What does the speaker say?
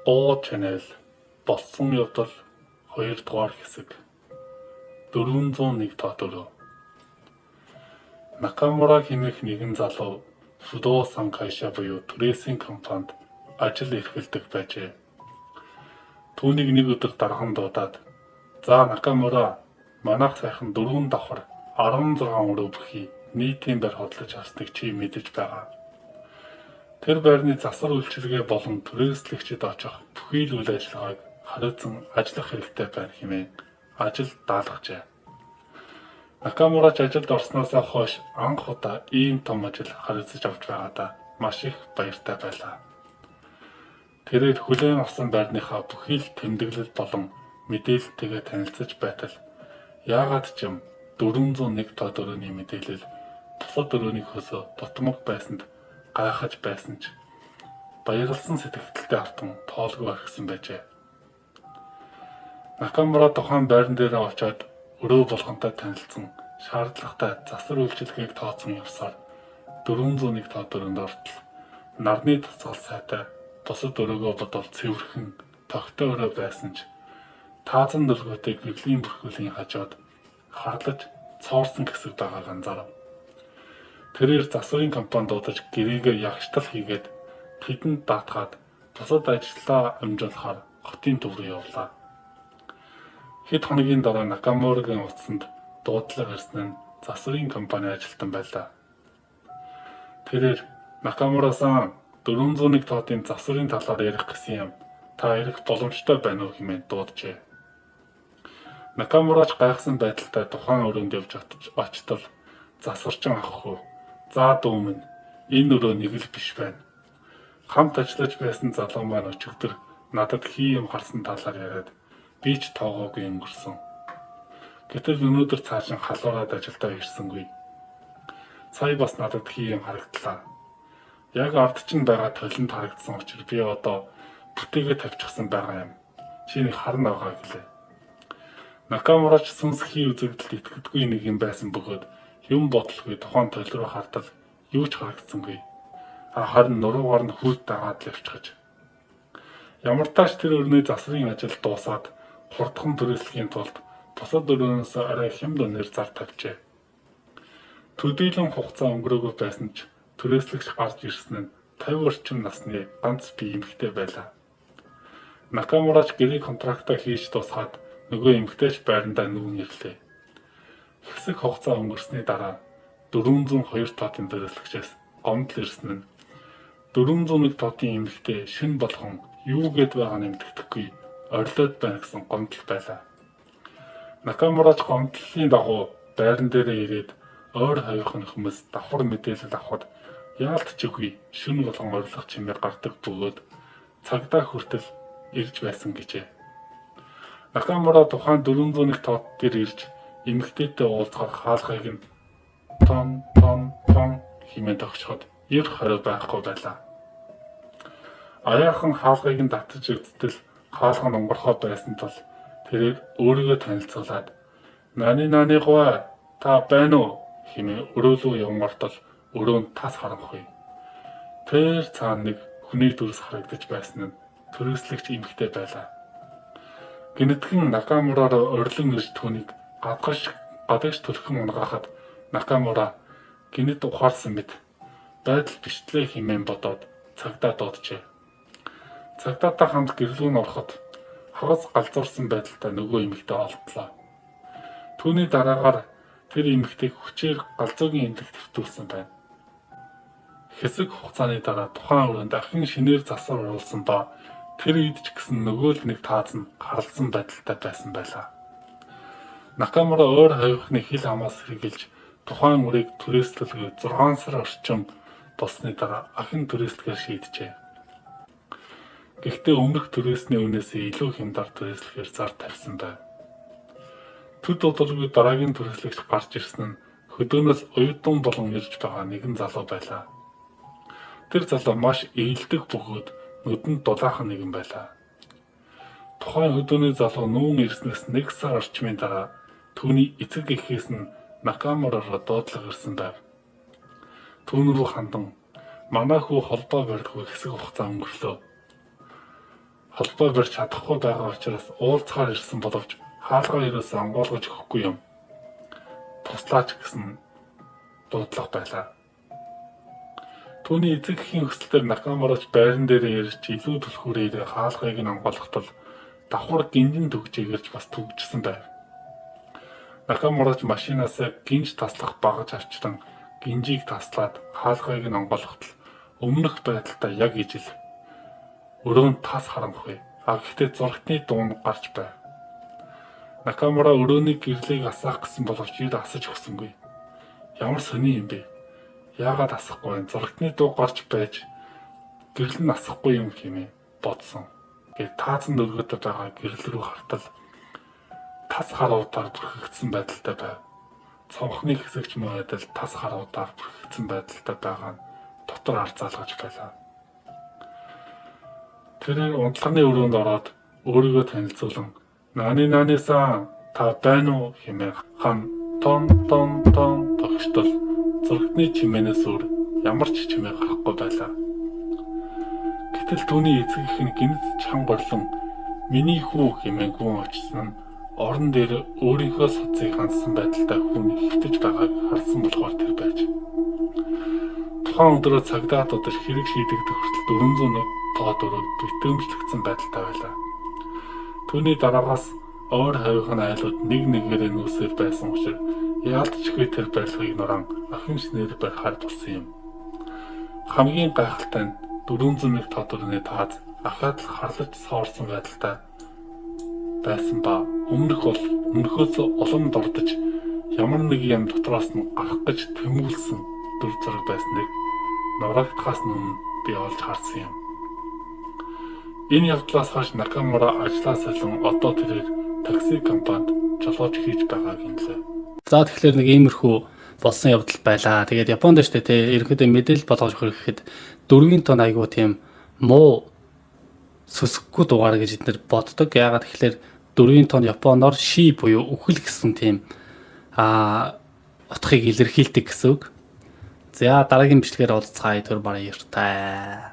Боо чанел болсон явдал 2 дугаар хэсэг 401 тоо. Накамура хэмээх нэгэн залуу Судо Санкайша буюу түрээсийн компанид ажил эрхэлдэг байжээ. Түүнийг нэг өдөр дархан дуудаад "За Накамура, манайх сайхан 4 давхар 16 өрөө бүхий нийтийн байр хөдлөж харсныг чи мэдэж байгаа. Тэр байрны засвар үйлчилгээ болон түрээслэгчид очих бүхий л үйл ажиллагааг хариуцсан ажиллах хэрэгтэй байна" хэмээн ажил даалгажээ. Накамурач ажилд орсноосоо хойш анх удаа ийм том ажил хариуцаж авч байгаадаа маш их баяртай байлаа. Тэрээр хүлээн авсан байрныхаа бүхий л тэмдэглэл болон мэдээлэлтэйгээ танилцаж байтал яагаад ч юм 401 тоо дөрөвний мэдээлэл бусад дөрөвний хөөсөө дутмаг байсанд гайхаж байсан ч баярлсан сэтгэлдээ автан тоолгүй орхисон байжээ. Накамура тухайн байран дээрээ очиод өрөө болгонтой танилцсан шаардлагатай засвар үйлчилгээг тооцсон явсаар 401 тоо дөрөнд ортол нарны тасгал сайтай бусад өрөөгөө бодвол цэвэрхэн тогттой өрөө байсан ч таазан дөлгөөтэй гэрлийн бүрхүүлийн хажууд харлаж цоорсон хэсэг байгааг анзаарав. Тэрээр засварын компани дуудаж гэрээгээ ягштал хийгээд тэдэнд даатгаад бусад ажлаа амжуулахаар хотын төв рүү явлаа. Хэд хоногийн дараа Накамурагийн утсанд дуудлага ирсэн нь засварын компани ажилтан байлаа. Тэрээр "Накамура-сан, 401 тоотын засварын талаар ярих гэсэн юм. Та ирэх боломжтой байна уу?" хэмээн дууджээ. Накамурач гайхсан байдалтай тухайн өрөөнд явж очтол засварчин авах уу? "За дүү минь, энэ өрөө нэг л биш байна. Хамт ажиллаж байсан залуу маань өчигдөр надад хий юм харсан талаар яриад би ч тоогоогүй өнгөрсөн. Гэтэл өнөөдөр цаашин халуураад ажилдаа ирсэнгүй. Сая бас надад хий юм харагдлаа. Яг ард чинь байгаа толинд харагдсан учраас би одоо бүтээгээ тавьчихсан байгаа юм. Чи нэг харна байгаа" гэлээ. Накамурач сүнс хий үзэгдэлд итгэдэггүй нэг юм байсан бөгөөд юм бодлогүй тухайн толь руу хартал юу ч харагдсангүй. Харин нуруугаар нь хүрд дагаад л явчихаж. Ямар тааш тэр өрнөө засварын ажил дуусаад хурдхан түрээслэхийн тулд бусад өрөөнөөс арай хямд үнээр зар тавьжээ. Төдийлөн хугацаа өнгөрөөгөө байсан ч түрээслэгч гарч ирсэн нь 50 орчим насны ганц бие эмэгтэй байлаа. Накамурач гэрээ контрактаа хийж дуусгаад нөгөө эмэгтэйч байрандаа нүүн ирлээ. Хэсэг хугацаа өнгөрсний дараа 402 тоотын түрээслэгчээс гомдол ирсэн нь 401 тоотын эмэгтэй шин болгон юу гээд байгаа нь мэддэхгүй орилоод байна гэсэн гомдол байлаа. Накамурач гомдлын дагуу байран дээрээ ирээд ойр хавийнхны хүмүүс давхар мэдээлэл авахд яалтчгүй шүн болгон орилох чимээр гардаг бөгөөд цагдаа хүртэл ирж байсан гэжээ. Накамура тухайн 401 тоот дээр ирж эмэгтэйтэй уулзахаар хаалгыг нь том хэмээн тогтчоход ир хариу байхгүй байлаа. Аяахан хаалгыг нь татаж үзтэл хаалга нь онгорхоо байсан тул тэрээр өөрийгөө танилцуулаад "Нани гоо, та байна уу?" хэмээн өрөө рүү явмартал өрөөнд тас харанхуй. Тэр цаана нэг хүний дүрс харагдаж байсан нь түрээслэгч эмэгтэй байлаа. Гэнэтхэн Накамураараа орилон ирж түүнийг гадагш төлхөн унгаахад Накамура гинэд ухаарсан мэт байдал биштлээ хэмээн бодоод цагдаа дууджээ. Цагдаатай хамт гэрлүүн ороход хагас галзуурсан байдалтай нөгөө эмэгтэй олдлоо. Түүний дараагаар тэр эмэгтэйг хүчээр галзуугийн эмнэлэгт хэвтүүлсэн байна. Хэсэг хугацааны дараа тухайн өрөөнд дахин шинээр засвар оруулсан ба тэр үед ч гэсэн нөгөө л нэг тааз нь харлсан байдалтай байсан байлаа. Накамура ойр хавийнхны хил хамаас хэрглэж тухайн үрийг түрээслэлгүй 6 сар орчим болсны дараа ахин түрээслэхээр шийджээ. Гэхдээ өмнөх түрээсний үнээсээ илүү хямдар түрээслэхээр зар тавьсан байв. Төд удалгүй дараагийн түрээслэгч гарч ирсэн нь хөдөөнөөс уюутан болон ирж байгаа нэгэн залуу байлаа. Тэр залуу маш ээлдэг бөгөөд нүдэнд дулаахан нэгэн байлаа. Тухайн хөдөөний залуу нүүн ирснээс 1 сар орчмын дараа түүний эцэг эхээс нь Накамураараа дуудлага ирсэн байв. Түүн рүү хандан "Манай хүү холбоо барьдаггүй хэсэг хугацаа өнгөрлөө. холбоо барьж чадахгүй байгаа учраас уулзахаар ирсэн боловч хаалгаа ерөөсөө онгойлгож өгөхгүй юм. Туслаач гэсэн дуудлага байлаа. Түүний эцэг эхийн хүсэлтээр Накамурач байран дээр ирж илүү түлхүүрээр хаалгыг нь онгойлгоход давхар гинжин төгжээгэрж бас төгжсөн байв. Накамурач машинаас гинж таслах багаж авчлан гинжийг таслаад хаалгыг нь онгойлгоход өмнөх байдалтай яг ижил өрөөнд тас харамгүй. Гэхдээ зургатны дуун гарч байв. Накамура өрөөний гэрлийг асаах гэсэн боловч ир асаж өгсөнгүй. Ямар сони юм бэ? Яагаад асахгүй? Зургатны дуу гарч байж гэрэл нь асахгүй юм хэмээн бодсон. Гэвч таазан дөргөд байгаа гэрэл рүү хартал тас харуудаар бүрхэгдсэн байдалтай байв. Цонхны хэсэгч модал тас харуудаар бүрхэгдсэн байдалтай байгаа нь дотор арзаалгаж байлаа. Тэрээр унтлагын өрөөнд ороод өөрийгөө танилцуулан нааны-сан та байна уу хэмээн хан тон тогтвол зургатны чимээнээс өөр ямар ч чимээ гарахгүй байлаа. Гэтэл түүний эцэг эх нь гинэд чан горлон миний хүү хэмээн гүн очсон нь орон дээр өөрийнхөө соцыг хандсан байдалтай хүн хөвтөж байгааг харсан болохоор тэр байж. Тухайн өдрөө цагдаа дуудаж хэрэг шийдэгдэх хүртэл 401 тоо дөрөв битэмжлэгдсэн байдалтай байлаа. Түүний дараагаас өөр хавийнхын айлууд нэг нэгээрээ нүүсээр байсан учраас яалтчгүй тэр барилгыг нуран ахимснээр барихаар болсон юм. Хамгийн гайхалтай нь 401 тоо дөрөвний тааз ахаад л харлаж соорсон байдалтай байсан ба өмнөхөөс улам дордож ямар нэг юм дотроос нь гарах гэж тэмүүлсэн дүр зураг байсныг нурагдахаас өмнө би олж харсан юм. Энэ явдлаас хойш Накамура ажлаа солон одоо тэрээр такси компанид жолооч хийж байгааг хэллээ. За тэгэхээр нэг иймэрхүү болсон явдал байлаа. Тэгээд Японд ч тийм ерөнхийдөө мэдээлэл болгож өгөх гэхэд 4-ийн тон айгуу тийм муу сүсггүй дугаар гэж эдгээр боддог. Яагаад тэгэхээр 4-ийн тон Японоор ши буюу үхэл гэсэн тийм утгыг илэрхийлдэг гэсэн үг. За дараагийн бичлэгээр уулзцаая. Тэр баран яртай.